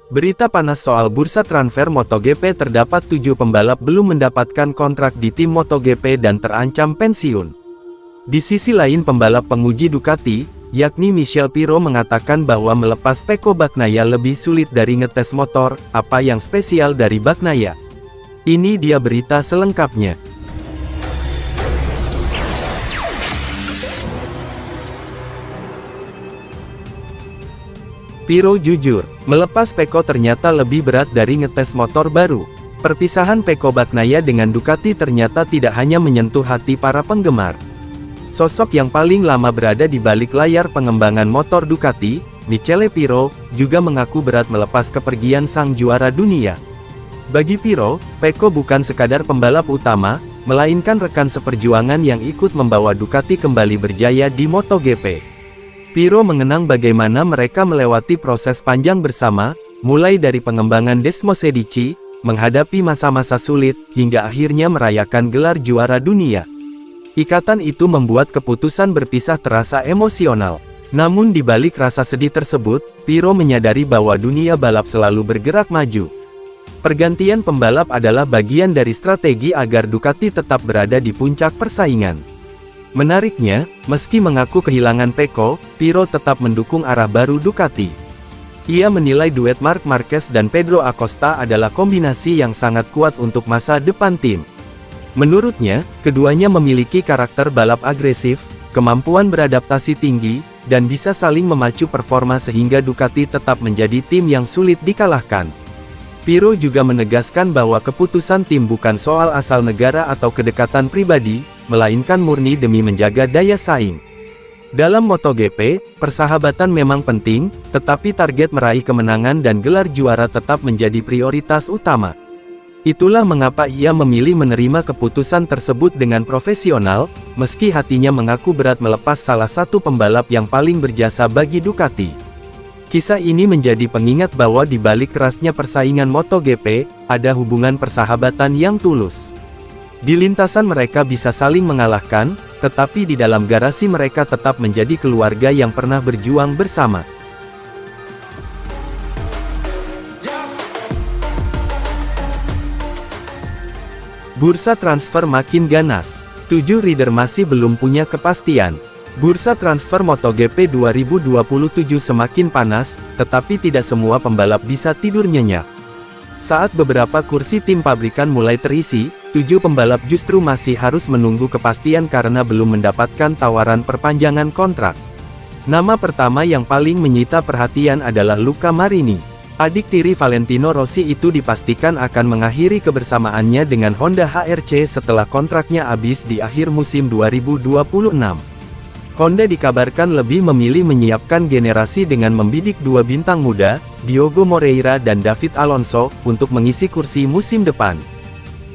Berita panas soal bursa transfer MotoGP. Terdapat 7 pembalap belum mendapatkan kontrak di tim MotoGP dan terancam pensiun. Di sisi lain, pembalap penguji Ducati, yakni Michel Pirro, mengatakan bahwa melepas Pecco Bagnaia lebih sulit dari ngetes motor. Apa yang spesial dari Bagnaia? Ini dia berita selengkapnya. Pirro jujur, melepas Pecco ternyata lebih berat dari ngetes motor baru. Perpisahan Pecco Bagnaia dengan Ducati ternyata tidak hanya menyentuh hati para penggemar. Sosok yang paling lama berada di balik layar pengembangan motor Ducati, Michele Pirro, juga mengaku berat melepas kepergian sang juara dunia. Bagi Pirro, Pecco bukan sekadar pembalap utama, melainkan rekan seperjuangan yang ikut membawa Ducati kembali berjaya di MotoGP. Pirro mengenang bagaimana mereka melewati proses panjang bersama, mulai dari pengembangan Desmosedici, menghadapi masa-masa sulit, hingga akhirnya merayakan gelar juara dunia. Ikatan itu membuat keputusan berpisah terasa emosional. Namun di balik rasa sedih tersebut, Pirro menyadari bahwa dunia balap selalu bergerak maju. Pergantian pembalap adalah bagian dari strategi agar Ducati tetap berada di puncak persaingan. Menariknya, meski mengaku kehilangan Pecco, Pirro tetap mendukung arah baru Ducati. Ia menilai duet Marc Marquez dan Pedro Acosta adalah kombinasi yang sangat kuat untuk masa depan tim. Menurutnya, keduanya memiliki karakter balap agresif, kemampuan beradaptasi tinggi, dan bisa saling memacu performa sehingga Ducati tetap menjadi tim yang sulit dikalahkan. Pirro juga menegaskan bahwa keputusan tim bukan soal asal negara atau kedekatan pribadi, melainkan murni demi menjaga daya saing. Dalam MotoGP, persahabatan memang penting, tetapi target meraih kemenangan dan gelar juara tetap menjadi prioritas utama. Itulah mengapa ia memilih menerima keputusan tersebut dengan profesional, meski hatinya mengaku berat melepas salah satu pembalap yang paling berjasa bagi Ducati. Kisah ini menjadi pengingat bahwa di balik kerasnya persaingan MotoGP, ada hubungan persahabatan yang tulus. Di lintasan mereka bisa saling mengalahkan, tetapi di dalam garasi mereka tetap menjadi keluarga yang pernah berjuang bersama. Bursa transfer makin ganas. 7 rider masih belum punya kepastian. Bursa transfer MotoGP 2027 semakin panas, tetapi tidak semua pembalap bisa tidur nyenyak. Saat beberapa kursi tim pabrikan mulai terisi, 7 pembalap justru masih harus menunggu kepastian karena belum mendapatkan tawaran perpanjangan kontrak. Nama pertama yang paling menyita perhatian adalah Luca Marini. Adik tiri Valentino Rossi itu dipastikan akan mengakhiri kebersamaannya dengan Honda HRC setelah kontraknya habis di akhir musim 2026. Honda dikabarkan lebih memilih menyiapkan generasi dengan membidik 2 bintang muda, Diogo Moreira dan David Alonso, untuk mengisi kursi musim depan.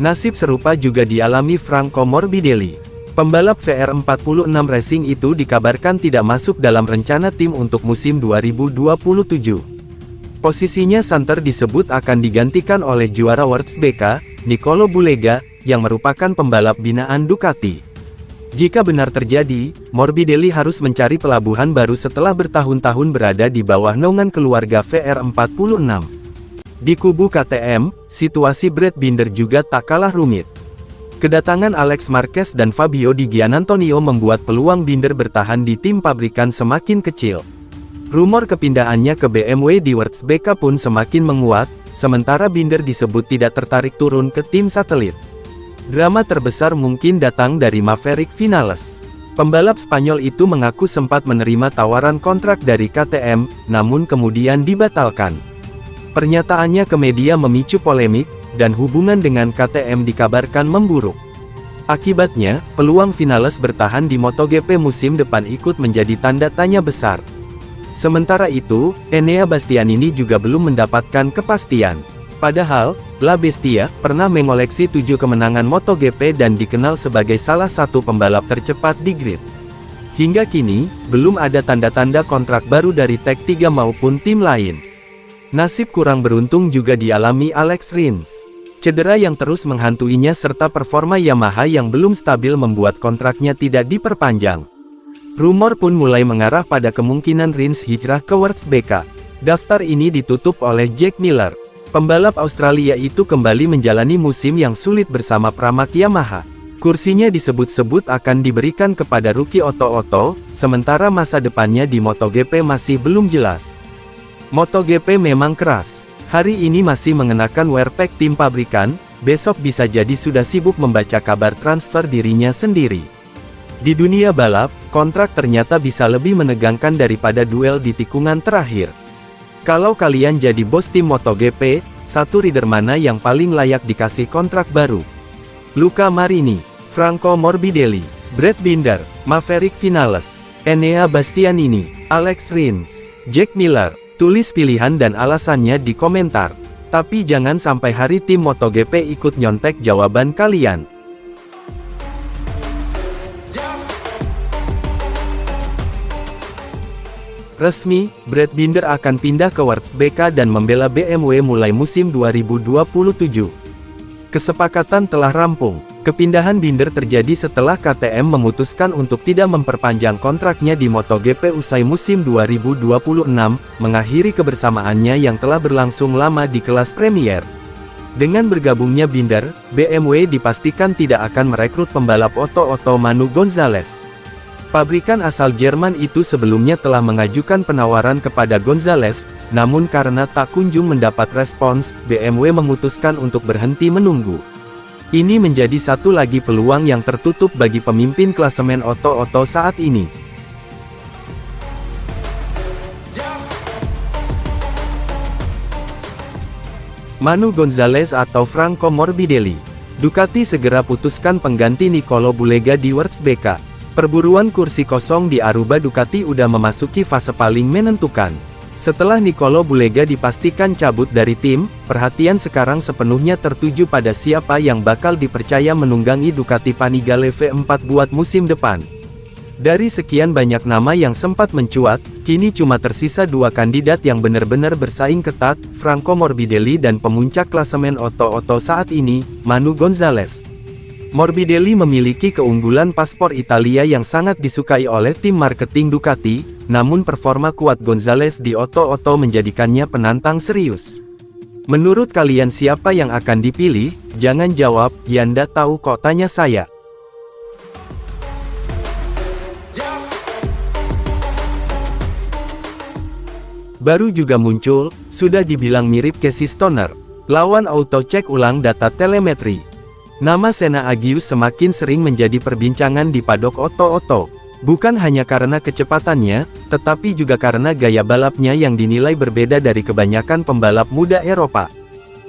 Nasib serupa juga dialami Franco Morbidelli. Pembalap VR46 Racing itu dikabarkan tidak masuk dalam rencana tim untuk musim 2027. Posisinya santer disebut akan digantikan oleh juara WRC, Nicolo Bulega, yang merupakan pembalap binaan Ducati. Jika benar terjadi, Morbidelli harus mencari pelabuhan baru setelah bertahun-tahun berada di bawah naungan keluarga VR46. Di kubu KTM, situasi Brad Binder juga tak kalah rumit. Kedatangan Alex Marquez dan Fabio Di Giannantonio membuat peluang Binder bertahan di tim pabrikan semakin kecil. Rumor kepindahannya ke BMW di WRC pun semakin menguat, sementara Binder disebut tidak tertarik turun ke tim satelit. Drama terbesar mungkin datang dari Maverick Vinales. Pembalap Spanyol itu mengaku sempat menerima tawaran kontrak dari KTM, namun kemudian dibatalkan. Pernyataannya ke media memicu polemik, dan hubungan dengan KTM dikabarkan memburuk. Akibatnya, peluang Vinales bertahan di MotoGP musim depan ikut menjadi tanda tanya besar. Sementara itu, Enea Bastianini juga belum mendapatkan kepastian. Padahal, La Bestia pernah mengoleksi 7 kemenangan MotoGP dan dikenal sebagai salah satu pembalap tercepat di grid. Hingga kini, belum ada tanda-tanda kontrak baru dari Tech 3 maupun tim lain. Nasib kurang beruntung juga dialami Alex Rins. Cedera yang terus menghantuinya serta performa Yamaha yang belum stabil membuat kontraknya tidak diperpanjang. Rumor pun mulai mengarah pada kemungkinan Rins hijrah ke WRC. Daftar ini ditutup oleh Jack Miller. Pembalap Australia itu kembali menjalani musim yang sulit bersama Pramac Yamaha. Kursinya disebut-sebut akan diberikan kepada Rookie Otto, sementara masa depannya di MotoGP masih belum jelas. MotoGP memang keras. Hari ini masih mengenakan wear pack tim pabrikan, besok bisa jadi sudah sibuk membaca kabar transfer dirinya sendiri. Di dunia balap, kontrak ternyata bisa lebih menegangkan daripada duel di tikungan terakhir. Kalau kalian jadi bos tim MotoGP, satu rider mana yang paling layak dikasih kontrak baru? Luca Marini, Franco Morbidelli, Brad Binder, Maverick Vinales, Enea Bastianini, Alex Rins, Jack Miller. Tulis pilihan dan alasannya di komentar. Tapi jangan sampai hari tim MotoGP ikut nyontek jawaban kalian. Resmi, Brad Binder akan pindah ke Wurzbecca dan membela BMW mulai musim 2027. Kesepakatan telah rampung. Kepindahan Binder terjadi setelah KTM memutuskan untuk tidak memperpanjang kontraknya di MotoGP usai musim 2026, mengakhiri kebersamaannya yang telah berlangsung lama di kelas Premier. Dengan bergabungnya Binder, BMW dipastikan tidak akan merekrut pembalap Otto Manu Gonzalez. Pabrikan asal Jerman itu sebelumnya telah mengajukan penawaran kepada Gonzalez, namun karena tak kunjung mendapat respons, BMW memutuskan untuk berhenti menunggu. Ini menjadi satu lagi peluang yang tertutup bagi pemimpin klasemen Otto saat ini. Manu Gonzalez atau Franco Morbidelli. Ducati segera putuskan pengganti Nicolo Bulega di Wurzbecca. Perburuan kursi kosong di Aruba Ducati udah memasuki fase paling menentukan. Setelah Nicolo Bulega dipastikan cabut dari tim, perhatian sekarang sepenuhnya tertuju pada siapa yang bakal dipercaya menunggangi Ducati Panigale V4 buat musim depan. Dari sekian banyak nama yang sempat mencuat, kini cuma tersisa dua kandidat yang benar-benar bersaing ketat, Franco Morbidelli dan pemuncak klasemen Otto saat ini, Manu Gonzalez. Morbidelli memiliki keunggulan paspor Italia yang sangat disukai oleh tim marketing Ducati, namun performa kuat Gonzalez di Otto menjadikannya penantang serius. Menurut kalian siapa yang akan dipilih? Jangan jawab, "Yanda tahu kok," tanya saya. Baru juga muncul, sudah dibilang mirip Casey Stoner. Lawan auto cek ulang data telemetri. Nama Senna Agius semakin sering menjadi perbincangan di padok Otto. Bukan hanya karena kecepatannya, tetapi juga karena gaya balapnya yang dinilai berbeda dari kebanyakan pembalap muda Eropa.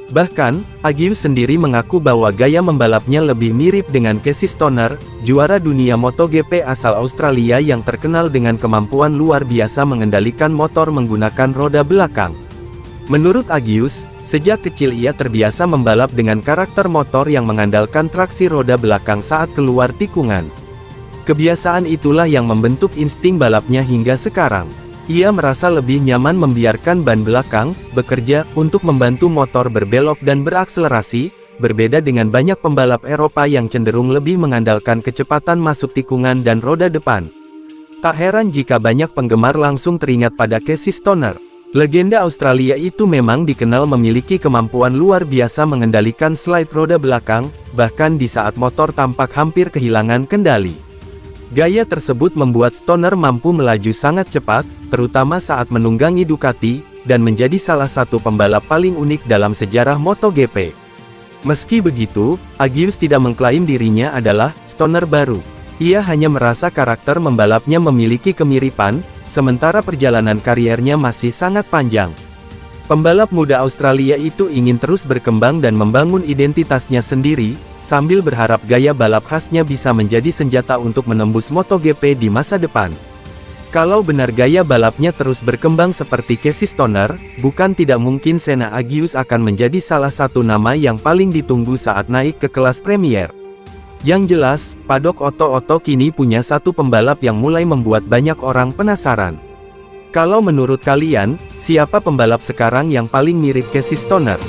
Bahkan, Agius sendiri mengaku bahwa gaya membalapnya lebih mirip dengan Casey Stoner, juara dunia MotoGP asal Australia yang terkenal dengan kemampuan luar biasa mengendalikan motor menggunakan roda belakang. Menurut Agius, sejak kecil ia terbiasa membalap dengan karakter motor yang mengandalkan traksi roda belakang saat keluar tikungan. Kebiasaan itulah yang membentuk insting balapnya hingga sekarang. Ia merasa lebih nyaman membiarkan ban belakang bekerja untuk membantu motor berbelok dan berakselerasi, berbeda dengan banyak pembalap Eropa yang cenderung lebih mengandalkan kecepatan masuk tikungan dan roda depan. Tak heran jika banyak penggemar langsung teringat pada Casey Stoner. Legenda Australia itu memang dikenal memiliki kemampuan luar biasa mengendalikan slide roda belakang, bahkan di saat motor tampak hampir kehilangan kendali. Gaya tersebut membuat Stoner mampu melaju sangat cepat, terutama saat menunggangi Ducati, dan menjadi salah satu pembalap paling unik dalam sejarah MotoGP. Meski begitu, Agius tidak mengklaim dirinya adalah Stoner baru. Ia hanya merasa karakter membalapnya memiliki kemiripan, sementara perjalanan kariernya masih sangat panjang. Pembalap muda Australia itu ingin terus berkembang dan membangun identitasnya sendiri, sambil berharap gaya balap khasnya bisa menjadi senjata untuk menembus MotoGP di masa depan. Kalau benar gaya balapnya terus berkembang seperti Casey Stoner, bukan tidak mungkin Senna Agius akan menjadi salah satu nama yang paling ditunggu saat naik ke kelas Premier. Yang jelas, padok Otto kini punya satu pembalap yang mulai membuat banyak orang penasaran. Kalau menurut kalian, siapa pembalap sekarang yang paling mirip Casey Stoner?